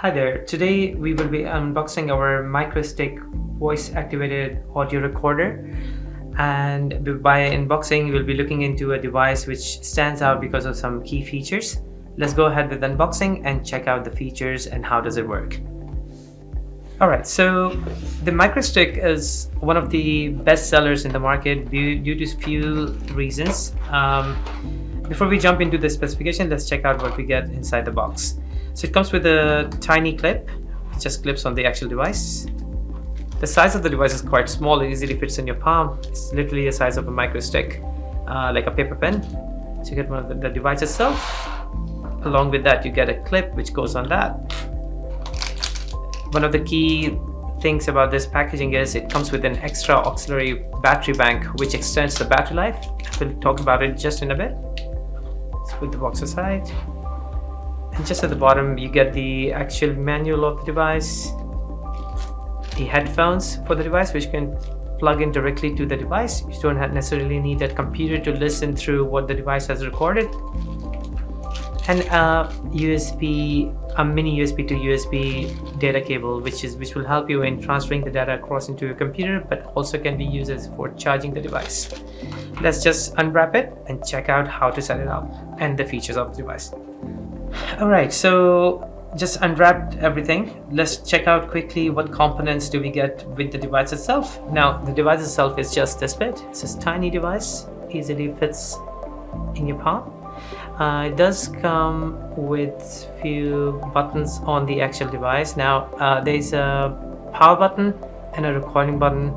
Hi there. Today we will be unboxing our microstick voice activated audio recorder. And by unboxing, we'll be looking into a device which stands out because of some key features. Let's go ahead with unboxing and check out the features and how does it work. Alright, so the microstick is one of the best sellers in the market due to few reasons. Before we jump into the specification, let's check out what we get inside the box. So it comes with a tiny clip. It just clips on the actual device. The size of the device is quite small. It easily fits in your palm. It's literally the size of a micro stick, like a paper pen. So you get one of the device itself. Along with that, you get a clip which goes on that. One of the key things about this packaging is it comes with an extra auxiliary battery bank which extends the battery life. We'll talk about it just in a bit. Let's put the box aside. And just at the bottom, you get the actual manual of the device, the headphones for the device, which can plug in directly to the device. You don't necessarily need that computer to listen through what the device has recorded. And a mini USB to USB data cable, which will help you in transferring the data across into your computer, but also can be used as for charging the device. Let's just unwrap it and check out how to set it up and the features of the device. Alright, so just unwrapped everything. Let's check out quickly what components do we get with the device itself. Now, the device itself is just this bit. It's this tiny device, easily fits in your palm. It does come with few buttons on the actual device. Now, there's a power button and a recording button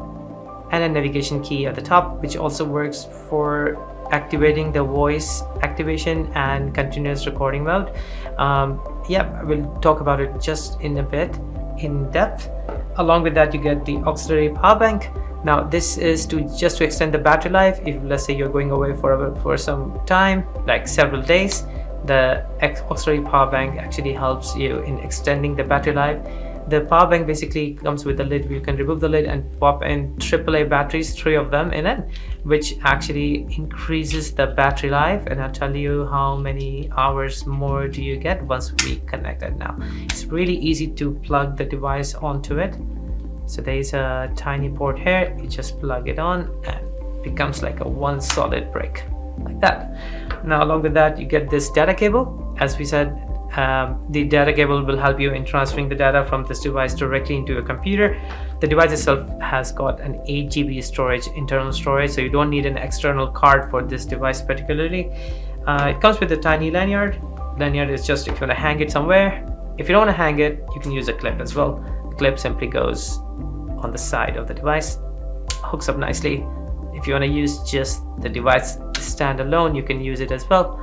and a navigation key at the top, which also works for activating the voice activation and continuous recording mode. We'll talk about it just in a bit in depth. Along with that, you get the auxiliary power bank. Now this is just to extend the battery life. If let's say you're going away for some time, like several days, the auxiliary power bank actually helps you in extending the battery life. The power bank basically comes with a lid. You can remove the lid and pop in AAA batteries, 3 of them in it, which actually increases the battery life. And I'll tell you how many hours more do you get once we connect it. Now it's really easy to plug the device onto it. So there's a tiny port here. You just plug it on and it becomes like a one solid brick like that. Now along with that, you get this data cable. As we said, the data cable will help you in transferring the data from this device directly into a computer. The device itself has got an 8 GB storage, internal storage, so you don't need an external card for this device particularly. It comes with a tiny lanyard. Lanyard is just if you want to hang it somewhere. If you don't want to hang it, you can use a clip as well. The clip simply goes on the side of the device, hooks up nicely. If you want to use just the device standalone, you can use it as well.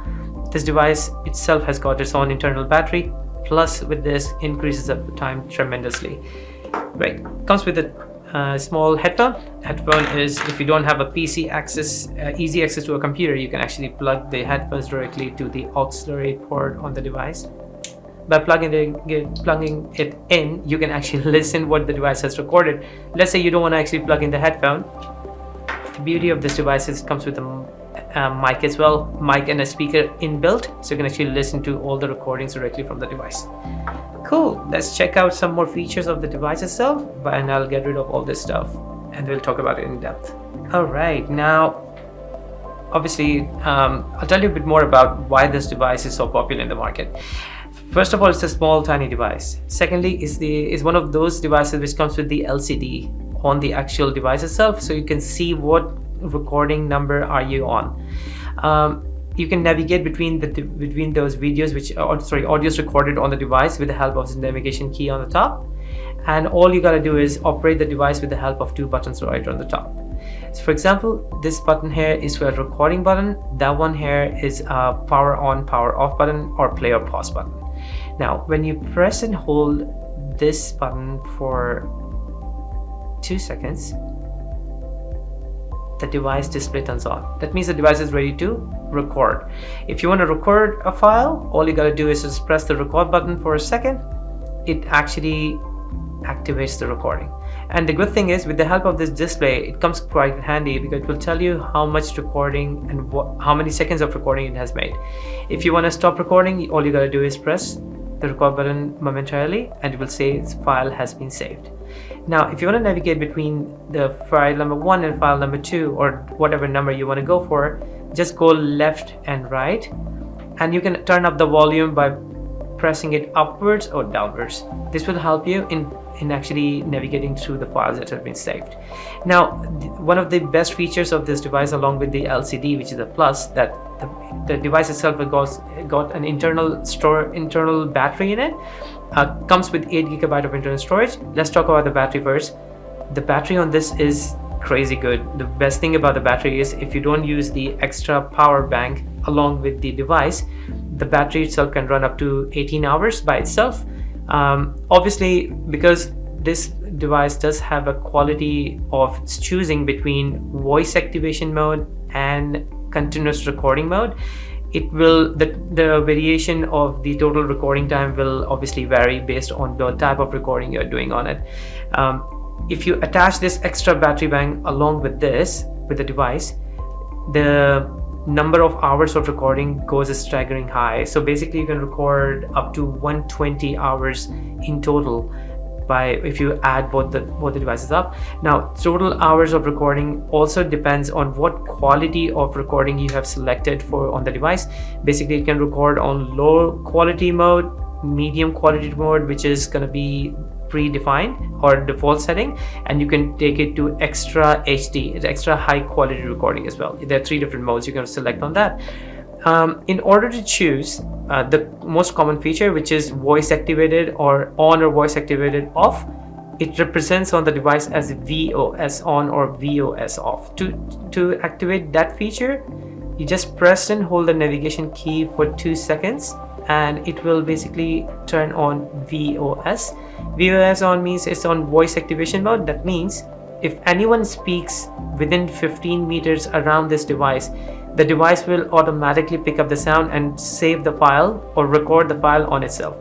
This device itself has got its own internal battery, plus with this increases up the time tremendously. Great. Comes with a small headphone. Headphone is if you don't have a PC access, easy access to a computer, you can actually plug the headphones directly to the auxiliary port on the device. By plugging it in, you can actually listen what the device has recorded. Let's say you don't want to actually plug in the headphone. The beauty of this device is it comes with a mic as well, mic and a speaker inbuilt, so you can actually listen to all the recordings directly from the device. Cool. Let's check out some more features of the device itself, and I'll get rid of all this stuff and we'll talk about it in depth. All right, now obviously I'll tell you a bit more about why this device is so popular in the market. First of all, it's a small tiny device. Secondly, is one of those devices which comes with the LCD on the actual device itself, so you can see what recording number are you on. You can navigate between those videos audios recorded on the device with the help of the navigation key on the top, and all you gotta do is operate the device with the help of 2 buttons right on the top. So for example, this button here is for a recording button. That one here is a power on power off button or play or pause button. Now when you press and hold this button for 2 seconds, the device display turns on. That means the device is ready to record. If you want to record a file, all you gotta do is just press the record button for a second. It actually activates the recording. And the good thing is, with the help of this display, it comes quite handy because it will tell you how much recording and how many seconds of recording it has made. If you want to stop recording, all you gotta do is press the record button momentarily and it will say file has been saved. Now if you want to navigate between the file number 1 and file number 2, or whatever number you want to go for, just go left and right, and you can turn up the volume by pressing it upwards or downwards. This will help you in actually navigating through the files that have been saved. Now one of the best features of this device, along with the LCD, which is a plus, that the device itself has got an internal battery in it. Comes with 8 GB of internal storage. Let's talk about the battery first. The battery on this is crazy good. The best thing about the battery is if you don't use the extra power bank along with the device, the battery itself can run up to 18 hours by itself. Obviously, because this device does have a quality of choosing between voice activation mode and continuous recording mode, it will the variation of the total recording time will obviously vary based on the type of recording you're doing on it. If you attach this extra battery bank along with the device, the number of hours of recording goes a staggering high. So basically you can record up to 120 hours in total if you add both the devices up. Now total hours of recording also depends on what quality of recording you have selected for on the device. Basically you can record on low quality mode, medium quality mode, which is going to be predefined or default setting, and you can take it to extra HD, it's extra high quality recording as well. There are 3 different modes you can select on that. In order to choose the most common feature, which is voice activated or on or voice activated off, it represents on the device as VOS on or VOS off. To activate that feature, you just press and hold the navigation key for 2 seconds and it will basically turn on VOS. VOS on means it's on voice activation mode. That means if anyone speaks within 15 meters around this device, the device will automatically pick up the sound and save the file or record the file on itself.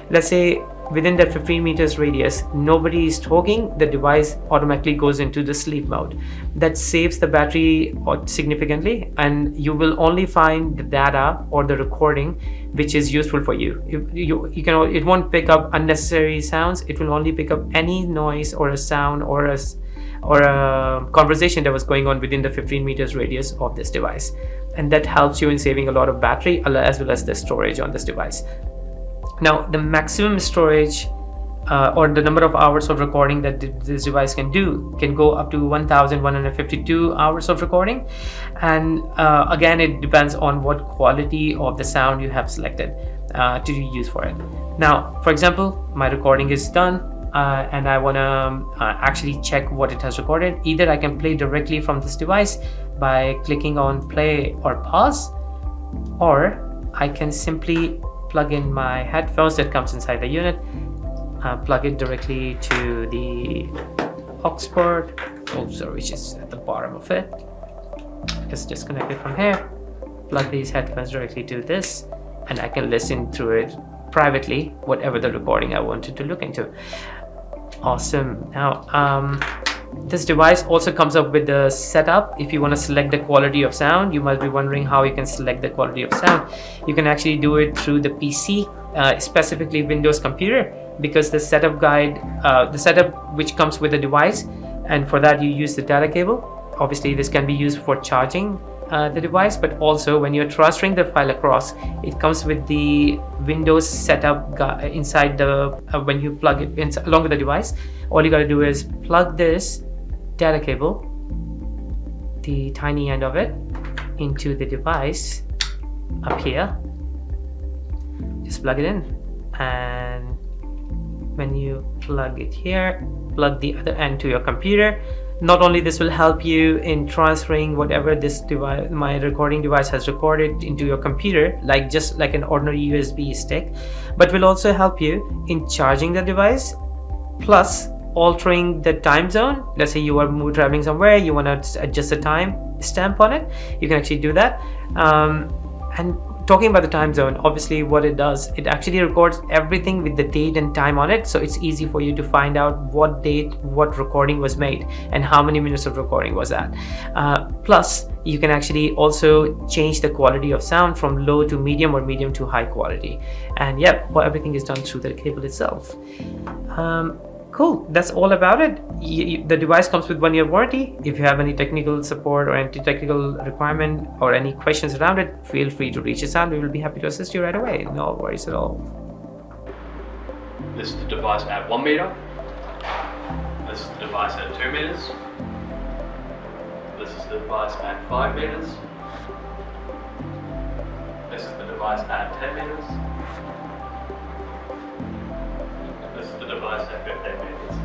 Let's say within that 15 meters radius, nobody is talking, the device automatically goes into the sleep mode. That saves the battery significantly, and you will only find the data or the recording which is useful for you. It won't pick up unnecessary sounds. It will only pick up any noise or a sound or a conversation that was going on within the 15 meters radius of this device, and that helps you in saving a lot of battery as well as the storage on this device. Now the maximum storage or the number of hours of recording that this device can go up to 1152 hours of recording, and again it depends on what quality of the sound you have selected to use for it. Now for example, my recording is done and I want to actually check what it has recorded. Either I can play directly from this device by clicking on play or pause, or I can simply plug in my headphones that comes inside the unit, plug it directly to the aux port, which is at the bottom of it. Just disconnect it from here, plug these headphones directly to this, and I can listen through it privately, whatever the recording I wanted to look into. Awesome. Now this device also comes up with the setup. If you want to select the quality of sound, you must be wondering how you can select the quality of sound. You can actually do it through the PC, specifically Windows computer, because the setup guide, the setup which comes with the device, and for that you use the data cable. Obviously this can be used for charging the device, but also when you're transferring the file across, it comes with the Windows setup inside the when you plug it in along with the device. All you got to do is plug this data cable, the tiny end of it, into the device up here. Just plug it in, and when you plug it here, plug the other end to your computer. Not only this will help you in transferring whatever this device, my recording device, has recorded into your computer, just like an ordinary USB stick, but will also help you in charging the device, plus altering the time zone. Let's say you are traveling somewhere, you want to adjust the time stamp on it, you can actually do that. And talking about the time zone, obviously what it does, it actually records everything with the date and time on it, so it's easy for you to find out what date what recording was made and how many minutes of recording was that. Plus you can actually also change the quality of sound from low to medium or medium to high quality, and yep, well, everything is done through the cable itself. Cool, that's all about it. The device comes with 1-year warranty. If you have any technical support or any technical requirement or any questions around it, feel free to reach us out. We will be happy to assist you right away. No worries at all. This is the device at 1 meter. This is the device at 2 meters. This is the device at 5 meters. This is the device at 10 meters. This is the device at 15 meters.